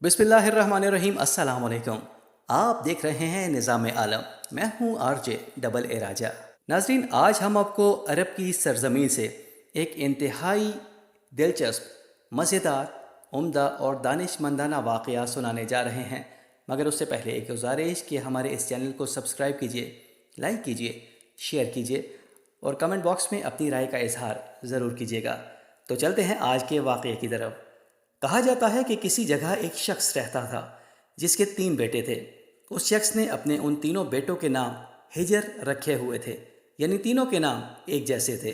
बिस्मिल्लाहिर्रहमानिर्रहीम। अस्सलाम वालेकुम। आप देख रहे हैं निज़ाम आलम। मैं हूं आरजे डबल ए राजा। नाजरीन, आज हम आपको अरब की सरजमीन से एक इंतहाई दिलचस्प, मज़ेदार, उम्दा और दानिशमंदाना वाक़या सुनाने जा रहे हैं। मगर उससे पहले एक गुजारिश कि हमारे इस चैनल को सब्सक्राइब कीजिए, लाइक कीजिए, शेयर कीजिए और कमेंट बॉक्स में अपनी राय का इजहार ज़रूर कीजिएगा। तो चलते हैं आज के वाक़ये की तरफ। कहा जाता है कि किसी जगह एक शख्स रहता था जिसके 3 बेटे थे। उस शख्स ने अपने उन तीनों बेटों के नाम हिजर रखे हुए थे, यानी तीनों के नाम एक जैसे थे।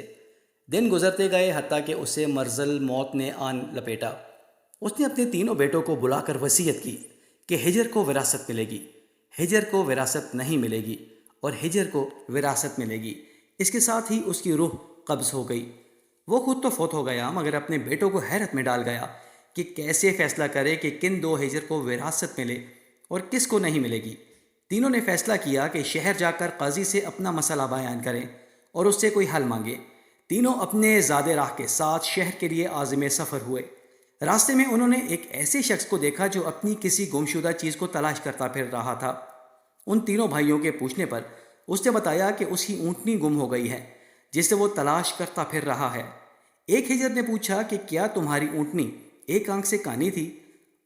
दिन गुजरते गए, हत्ता कि उसे मर्ज़ल मौत ने आन लपेटा। उसने अपने तीनों बेटों को बुलाकर वसीयत की कि हिजर को विरासत मिलेगी, हिजर को विरासत नहीं मिलेगी और हिजर को विरासत मिलेगी। इसके साथ ही उसकी रूह कब्ज़ हो गई। वो खुद तो फौत हो गया, मगर अपने बेटों को हैरत में डाल गया कि कैसे फैसला करे कि किन 2 हिजर को विरासत मिले और किस को नहीं मिलेगी। तीनों ने फैसला किया कि शहर जाकर काजी से अपना मसला बयान करें और उससे कोई हल मांगे। तीनों अपने ज़ादे राह के साथ शहर के लिए आज़िम सफ़र हुए। रास्ते में उन्होंने एक ऐसे शख्स को देखा जो अपनी किसी गुमशुदा चीज़ को तलाश करता फिर रहा था। उन तीनों भाइयों के पूछने पर उसने बताया कि उसकी ऊँटनी गुम हो गई है जिसे वो तलाश करता फिर रहा है। एक हिजर ने पूछा कि क्या तुम्हारी ऊँटनी एक आंख से कानी थी?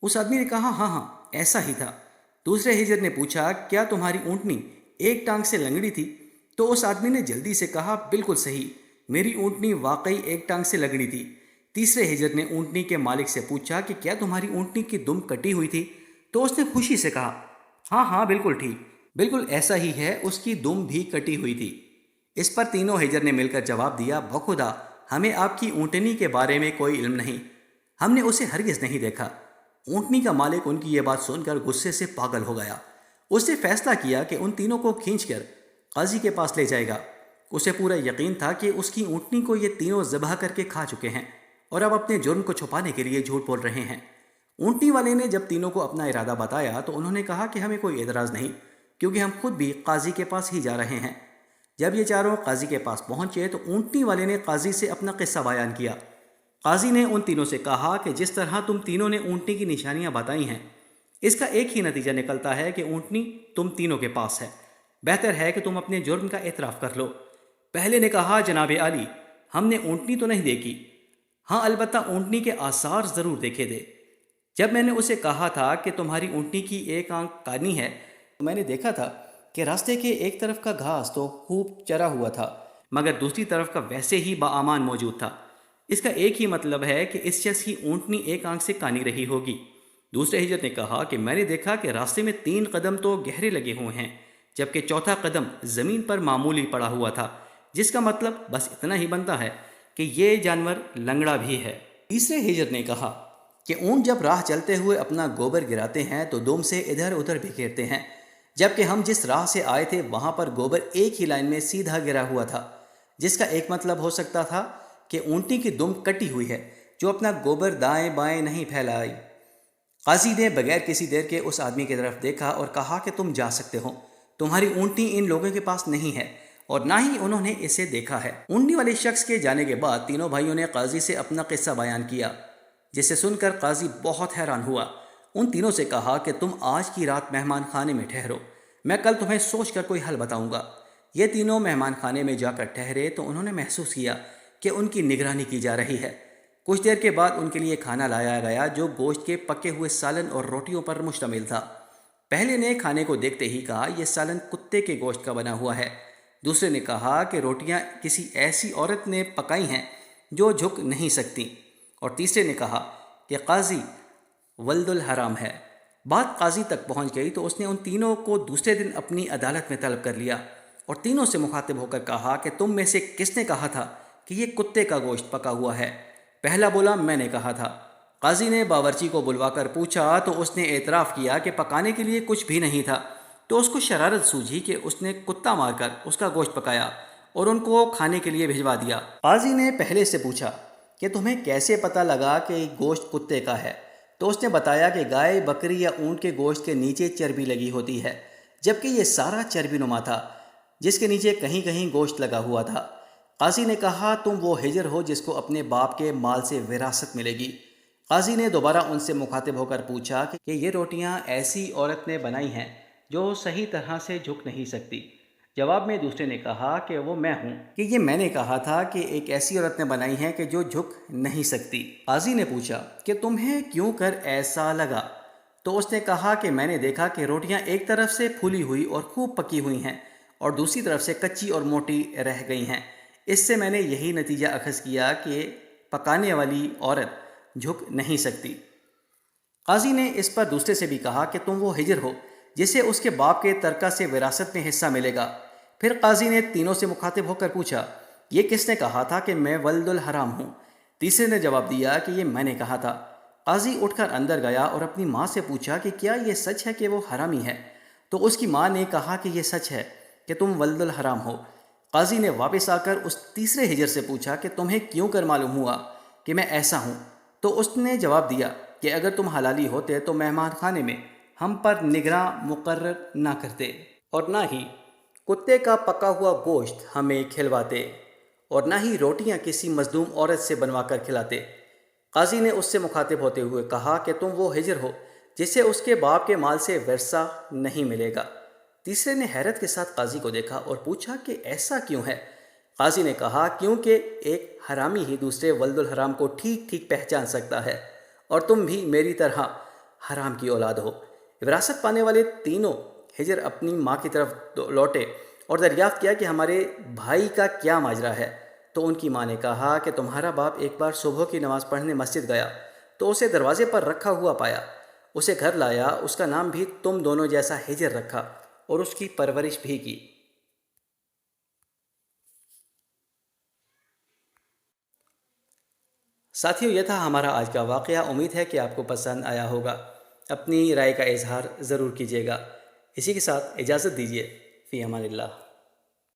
उस आदमी ने कहा, हाँ हाँ, ऐसा ही था। दूसरे हिजर ने पूछा, क्या तुम्हारी ऊँटनी एक टांग से लंगड़ी थी? तो उस आदमी ने जल्दी से कहा, बिल्कुल सही, मेरी ऊँटनी वाकई एक टांग से लंगड़ी थी। तीसरे हिजर ने ऊँटनी के मालिक से पूछा कि क्या तुम्हारी ऊँटनी की दुम कटी हुई थी? तो उसने खुशी से कहा, हाँ हाँ, बिल्कुल ठीक, बिल्कुल ऐसा ही है, उसकी दुम भी कटी हुई थी। इस पर तीनों हिजर ने मिलकर जवाब दिया, बखुदा हमें आपकी ऊँटनी के बारे में कोई इल्म नहीं, हमने उसे हरगिज़ नहीं देखा। ऊँटनी का मालिक उनकी ये बात सुनकर गुस्से से पागल हो गया। उसने फैसला किया कि उन तीनों को खींचकर काजी के पास ले जाएगा। उसे पूरा यकीन था कि उसकी ऊँटनी को ये तीनों ज़बह करके खा चुके हैं और अब अपने जुर्म को छुपाने के लिए झूठ बोल रहे हैं। ऊँटनी वाले ने जब तीनों को अपना इरादा बताया तो उन्होंने कहा कि हमें कोई एतराज़ नहीं, क्योंकि हम खुद भी काजी के पास ही जा रहे हैं। जब ये चारों काजी के पास पहुँचे तो ऊँटनी वाले ने काजी से अपना किस्सा बयान किया। काजी ने उन तीनों से कहा कि जिस तरह तुम तीनों ने ऊँटनी की निशानियां बताई हैं, इसका एक ही नतीजा निकलता है कि ऊँटनी तुम तीनों के पास है। बेहतर है कि तुम अपने जुर्म का एतराफ़ कर लो। पहले ने कहा, जनाब आली, हमने ऊँटनी तो नहीं देखी, हाँ अलबत्ता ऊँटनी के आसार ज़रूर देखे थे। जब मैंने उसे कहा था कि तुम्हारी ऊँटनी की एक आंख कानी है, तो मैंने देखा था कि रास्ते के एक तरफ का घास तो खूब चरा हुआ था, मगर दूसरी तरफ का वैसे ही बाअमान मौजूद था। इसका एक ही मतलब है कि इस शख्स की ऊँटनी एक आंख से कानी रही होगी। दूसरे हिजर ने कहा कि मैंने देखा कि रास्ते में 3 कदम तो गहरे लगे हुए हैं, जबकि चौथा कदम ज़मीन पर मामूली पड़ा हुआ था, जिसका मतलब बस इतना ही बनता है कि ये जानवर लंगड़ा भी है। तीसरे हिजर ने कहा कि ऊँट जब राह चलते हुए अपना गोबर गिराते हैं तो दुम से इधर उधर बिखेरते हैं, जबकि हम जिस राह से आए थे वहाँ पर गोबर एक ही लाइन में सीधा गिरा हुआ था, जिसका एक मतलब हो सकता था कि ऊँटनी की दुम कटी हुई है जो अपना गोबर दाएं बाएं नहीं फैलाई। काजी ने बगैर किसी देर के उस आदमी की तरफ देखा और कहा कि तुम जा सकते हो, तुम्हारी ऊँटनी इन लोगों के पास नहीं है और ना ही उन्होंने इसे देखा है। ऊँटनी वाले शख्स के जाने के बाद तीनों भाइयों ने काजी से अपना किस्सा बयान किया, जिसे सुनकर काजी बहुत हैरान हुआ। उन तीनों से कहा कि तुम आज की रात मेहमान खाने में ठहरो, मैं कल तुम्हें सोच कर कोई हल बताऊंगा। ये तीनों मेहमान खाने में जाकर ठहरे तो उन्होंने महसूस किया कि उनकी निगरानी की जा रही है। कुछ देर के बाद उनके लिए खाना लाया गया जो गोश्त के पके हुए सालन और रोटियों पर मुश्तमिल था। पहले ने खाने को देखते ही कहा, यह सालन कुत्ते के गोश्त का बना हुआ है। दूसरे ने कहा कि रोटियां किसी ऐसी औरत ने पकाई हैं जो झुक नहीं सकती, और तीसरे ने कहा कि काजी वल्दुल हराम है। बात काजी तक पहुंच गई तो उसने उन तीनों को दूसरे दिन अपनी अदालत में तलब कर लिया और तीनों से मुखातिब होकर कहा कि तुम में से किसने कहा था कि ये कुत्ते का गोश्त पका हुआ है? पहला बोला, मैंने कहा था। काजी ने बावर्ची को बुलवाकर पूछा तो उसने एतराफ़ किया कि पकाने के लिए कुछ भी नहीं था। तो उसको शरारत सूझी कि उसने कुत्ता मारकर उसका गोश्त पकाया और उनको खाने के लिए भिजवा दिया। काजी ने पहले से पूछा कि तुम्हें कैसे पता लगा कि गोश्त कुत्ते का है? तो उसने बताया कि गाय, बकरी या ऊँट के गोश्त के नीचे चर्बी लगी होती है, जबकि ये सारा चर्बी नुमा था जिसके नीचे कहीं कहीं गोश्त लगा हुआ था। काजी ने कहा, तुम वो हिजर हो जिसको अपने बाप के माल से विरासत मिलेगी। قاضی نے دوبارہ ان سے مخاطب ہو کر پوچھا کہ یہ روٹیاں ایسی عورت نے بنائی ہیں جو صحیح طرح سے جھک نہیں سکتی۔ جواب میں دوسرے نے کہا کہ وہ میں ہوں، کہ یہ میں نے کہا تھا کہ ایک ایسی عورت نے بنائی ہے کہ جو جھک نہیں سکتی۔ قاضی نے پوچھا کہ تمہیں کیوں کر ایسا لگا؟ تو اس نے کہا کہ میں نے دیکھا کہ روٹیاں ایک طرف سے پھولی ہوئی اور خوب پکی ہوئی ہیں اور دوسری طرف سے کچی اور موٹی رہ گئی ہیں۔ اس سے میں نے یہی نتیجہ اخذ کیا کہ پکانے والی عورت جھک نہیں سکتی۔ قاضی نے اس پر دوسرے سے بھی کہا کہ تم وہ ہجر ہو جسے اس کے باپ کے ترکہ سے وراثت میں حصہ ملے گا۔ پھر قاضی نے تینوں سے مخاطب ہو کر پوچھا، یہ کس نے کہا تھا کہ میں ولد الحرام ہوں؟ تیسرے نے جواب دیا کہ یہ میں نے کہا تھا۔ قاضی اٹھ کر اندر گیا اور اپنی ماں سے پوچھا کہ کیا یہ سچ ہے کہ وہ حرامی ہے؟ تو اس کی ماں نے کہا کہ یہ سچ ہے کہ تم ولد الحرام ہو۔ قاضی نے واپس آ کر اس تیسرے ہجر سے پوچھا کہ تمہیں کیوں کر معلوم ہوا کہ میں ایسا ہوں؟ تو اس نے جواب دیا کہ اگر تم حلالی ہوتے تو مہمان خانے میں ہم پر نگراں مقرر نہ کرتے اور نہ ہی کتے کا پکا ہوا گوشت ہمیں کھلواتے اور نہ ہی روٹیاں کسی مظلوم عورت سے بنوا کر کھلاتے۔ قاضی نے اس سے مخاطب ہوتے ہوئے کہا کہ تم وہ ہجر ہو جسے اس کے باپ کے مال سے ورثہ نہیں ملے گا۔ تیسرے نے حیرت کے ساتھ قاضی کو دیکھا اور پوچھا کہ ایسا کیوں ہے؟ قاضی نے کہا کیونکہ ایک حرامی ہی دوسرے ولد الحرام کو ٹھیک ٹھیک پہچان سکتا ہے اور تم بھی میری طرح حرام کی اولاد ہو۔ وراثت پانے والے تینوں ہجر اپنی ماں کی طرف لوٹے اور دریافت کیا کہ ہمارے بھائی کا کیا ماجرا ہے۔ تو ان کی ماں نے کہا کہ تمہارا باپ ایک بار صبح کی نماز پڑھنے مسجد گیا تو اسے دروازے پر رکھا ہوا پایا، اسے گھر لایا، اس کا نام بھی تم دونوں جیسا ہجر رکھا اور اس کی پرورش بھی کی۔ ساتھیو، یہ تھا ہمارا آج کا واقعہ۔ امید ہے کہ آپ کو پسند آیا ہوگا۔ اپنی رائے کا اظہار ضرور کیجیے گا۔ اسی کے ساتھ اجازت دیجیے۔ فی امان اللہ۔